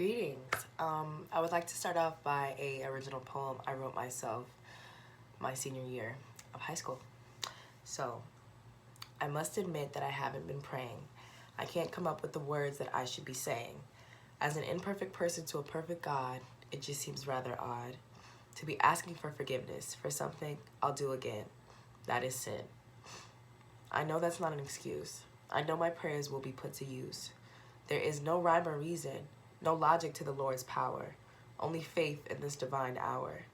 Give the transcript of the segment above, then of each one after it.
Greetings. I would like to start off by a original poem I wrote myself my senior year of high school. So, I must admit that I haven't been praying. I can't come up with the words that I should be saying. As an imperfect person to a perfect God, it just seems rather odd to be asking for forgiveness for something I'll do again. That is sin. I know that's not an excuse. I know my prayers will be put to use. There is no rhyme or reason, no logic to the Lord's power, only faith in this divine hour.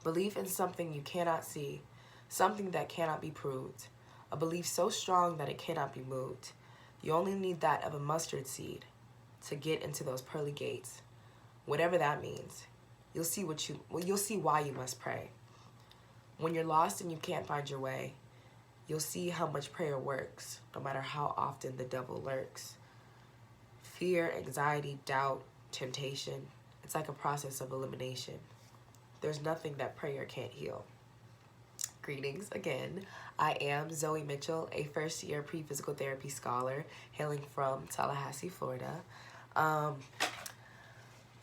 Belief in something you cannot see, something that cannot be proved, a belief so strong that it cannot be moved. You only need that of a mustard seed to get into those pearly gates. Whatever that means, you'll see why you must pray. When you're lost and you can't find your way, you'll see how much prayer works, no matter how often the devil lurks. Fear, anxiety, doubt, temptation, it's like a process of elimination. There's nothing that prayer can't heal. Greetings again. I am Zoe Mitchell, a first-year pre-physical therapy scholar hailing from Tallahassee, Florida. The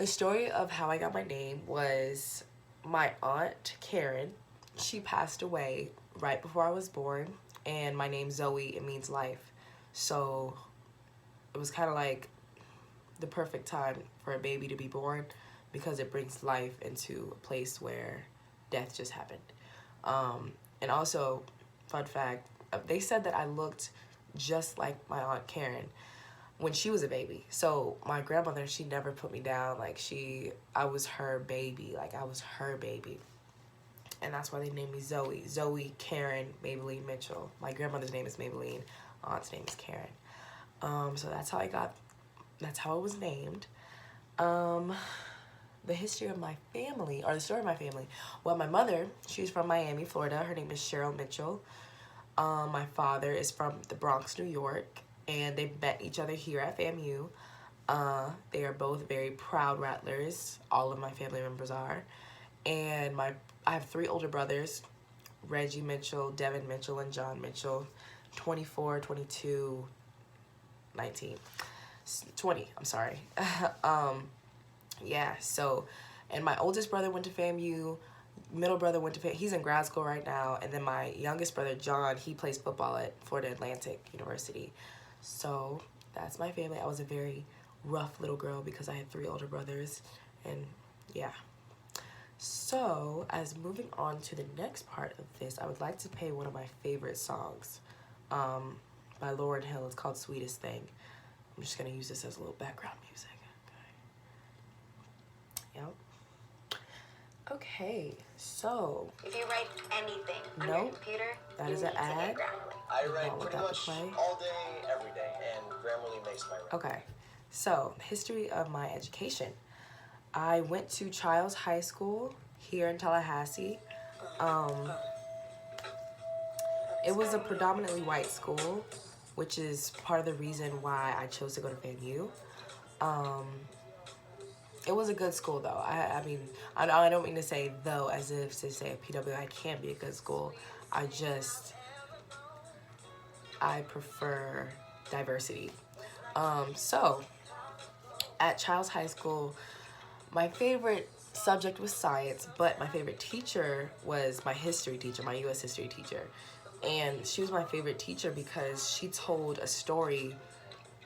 story of how I got my name was my aunt, Karen. She passed away right before I was born, and my name Zoe, it means life. So it was kind of like the perfect time for a baby to be born because it brings life into a place where death just happened. And also, fun fact, they said that I looked just like my Aunt Karen when she was a baby. So my grandmother, she never put me down. I was her baby. I was her baby. And that's why they named me Zoe. Zoe Karen Maybelline Mitchell. My grandmother's name is Maybelline. Aunt's name is Karen. So that's how I was named. The history of my family, or the story of my family. Well, my mother, she's from Miami, Florida. Her name is Cheryl Mitchell. My father is from the Bronx, New York, and they met each other here at FAMU. They are both very proud Rattlers. All of my family members are. And I have 3 older brothers, Reggie Mitchell, Devin Mitchell, and John Mitchell, 24, 22, 19. 20, I'm sorry. Yeah, so, and my oldest brother went to FAMU, middle brother went to FAMU, he's in grad school right now, and then my youngest brother, John, he plays football at Florida Atlantic University. So, that's my family. I was a very rough little girl because I had 3 older brothers, and yeah. So, as moving on to the next part of this, I would like to play one of my favorite songs by Lauryn Hill. It's called Sweetest Thing. I'm just going to use this as a little background music. Okay. Yep. Okay, so. If you write anything on your computer, that is an ad. I write pretty much all day, every day, and Grammarly makes my writing. Okay, so history of my education. I went to Childs High School here in Tallahassee. It was a predominantly white school, which is part of the reason why I chose to go to FAMU. It was a good school, though. I mean, I don't mean to say though as if to say PWI can't be a good school. I prefer diversity. So, at Childs High School, my favorite subject was science, but my favorite teacher was my history teacher, my U.S. history teacher. And she was my favorite teacher because she told a story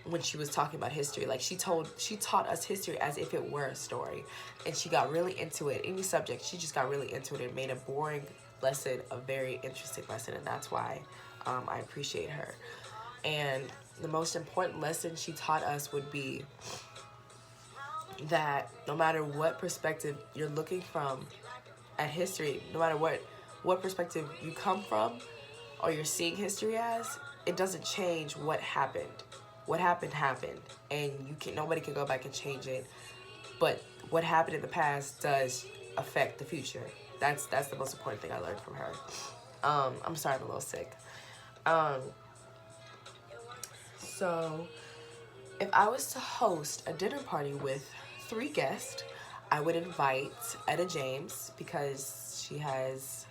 when she was talking about history. She taught us history as if it were a story. And she got really into it. Any subject, she just got really into it and made a boring lesson a very interesting lesson. And that's why I appreciate her. And the most important lesson she taught us would be that no matter what perspective you're looking from at history, no matter what perspective you come from or you're seeing history as, it doesn't change what happened. What happened, and nobody can go back and change it. But what happened in the past does affect the future. That's the most important thing I learned from her. I'm sorry, I'm a little sick. So, if I was to host a dinner party with 3 guests, I would invite Etta James because she has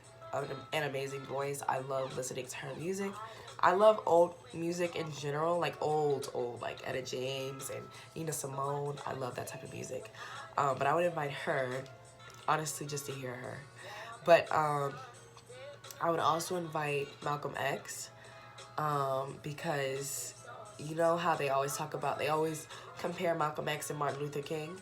an amazing voice. I love listening to her music. I love old music in general, like old, like Etta James and Nina Simone. I love that type of music. But I would invite her, honestly, just to hear her. But I would also invite Malcolm X, because you know how they always compare Malcolm X and Martin Luther King.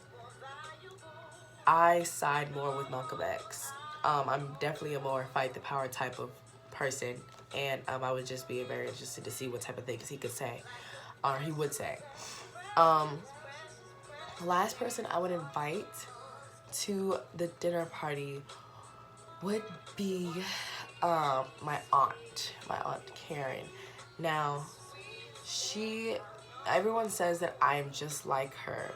I side more with Malcolm X. I'm definitely a more fight the power type of person, and I would just be very interested to see what type of things he could say, or he would say. The last person I would invite to the dinner party would be my aunt Karen. Now, everyone says that I am just like her,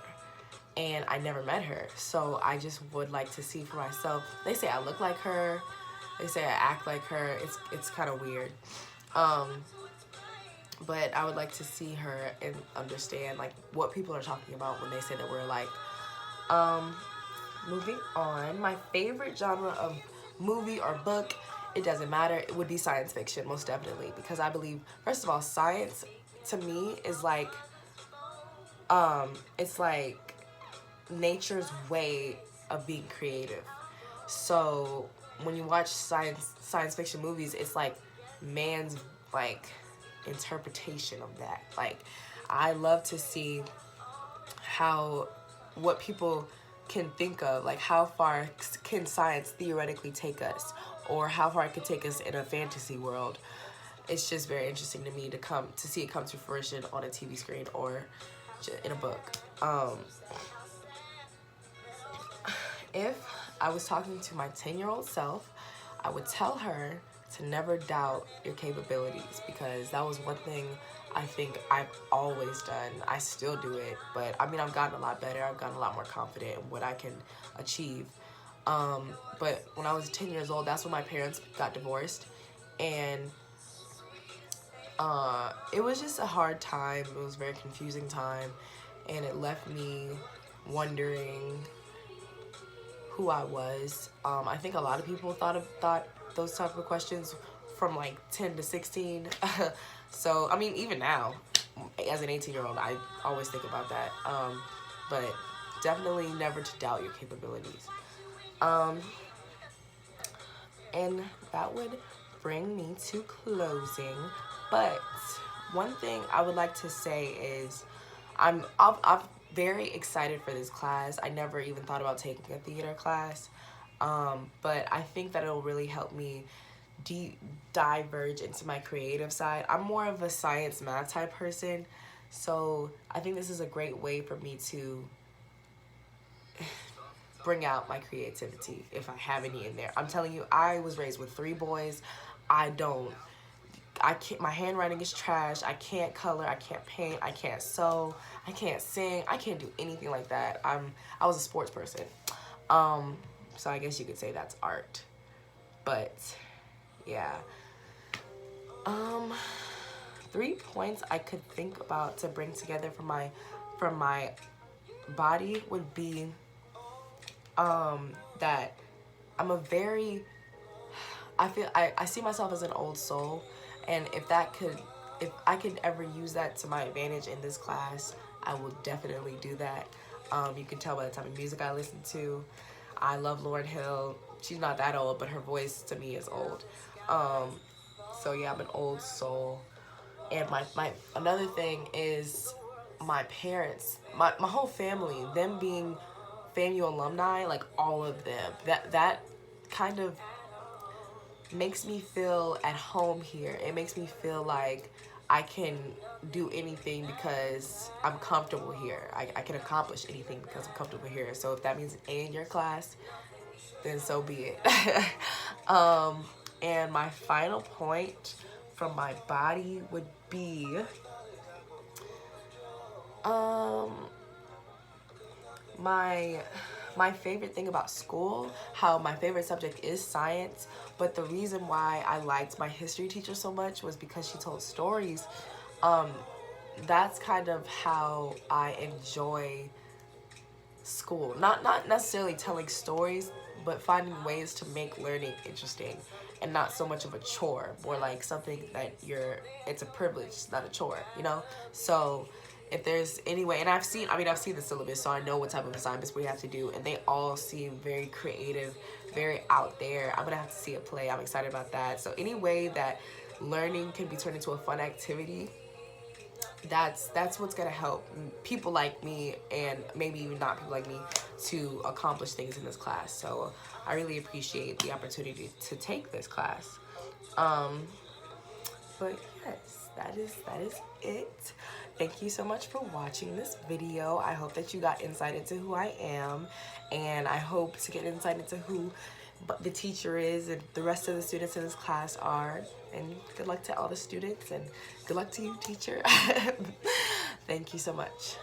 and I never met her, so I just would like to see for myself. They say I look like her, they say I act like her. It's kind of weird, but I would like to see her and understand like what people are talking about when they say that we're alike. Moving on, my favorite genre of movie or book, it doesn't matter, it would be science fiction, most definitely, because I believe, first of all, science to me is like it's like nature's way of being creative. So when you watch science fiction movies, it's like man's like interpretation of that. Like, I love to see what people can think of, like how far can science theoretically take us, or how far it could take us in a fantasy world. It's just very interesting to me to see it come to fruition on a TV screen or in a book. If I was talking to my 10-year-old self, I would tell her to never doubt your capabilities, because that was one thing I think I've always done. I still do it, but I mean, I've gotten a lot better. I've gotten a lot more confident in what I can achieve. But when I was 10 years old, that's when my parents got divorced, and it was just a hard time. It was a very confusing time, and it left me wondering who I was. I think a lot of people thought those type of questions from like 10 to 16. So, I mean, even now, as an 18-year-old, I always think about that. But definitely never to doubt your capabilities. And that would bring me to closing. But one thing I would like to say is I'm very excited for this class. I never even thought about taking a theater class. But I think that it'll really help me diverge into my creative side. I'm more of a science math type person, so I think this is a great way for me to bring out my creativity if I have any in there. I'm telling you, I was raised with 3 boys. I can't, my handwriting is trash. I can't color, I can't paint, I can't sew, I can't sing, I can't do anything like that. I was a sports person. So I guess you could say that's art. But yeah. 3 points I could think about to bring together from my body would be that I'm I see myself as an old soul, and if I could ever use that to my advantage in this class, I will definitely do that. You can tell by the type of music I listen to. I love Lauryn Hill. She's not that old, but her voice to me is old. So yeah, I'm an old soul. And my another thing is my parents, my whole family, them being FAMU alumni, like all of them. That kind of makes me feel at home here. It makes me feel like I can do anything because I'm comfortable here. I can accomplish anything because I'm comfortable here. So if that means an A in your class, then so be it. And my final point from my body would be my favorite thing about school, how my favorite subject is science, but the reason why I liked my history teacher so much was because she told stories. That's kind of how I enjoy school. Not necessarily telling stories, but finding ways to make learning interesting and not so much of a chore, more like something that it's a privilege, not a chore, you know? So if there's any way, and I've seen the syllabus, so I know what type of assignments we have to do, and they all seem very creative, very out there. I'm gonna have to see it play. I'm excited about that. So any way that learning can be turned into a fun activity, that's what's gonna help people like me, and maybe even not people like me, to accomplish things in this class. So I really appreciate the opportunity to take this class. But yes, that is it. Thank you so much for watching this video. I hope that you got insight into who I am, and I hope to get insight into who the teacher is and the rest of the students in this class are. And good luck to all the students, and good luck to you, teacher. Thank you so much.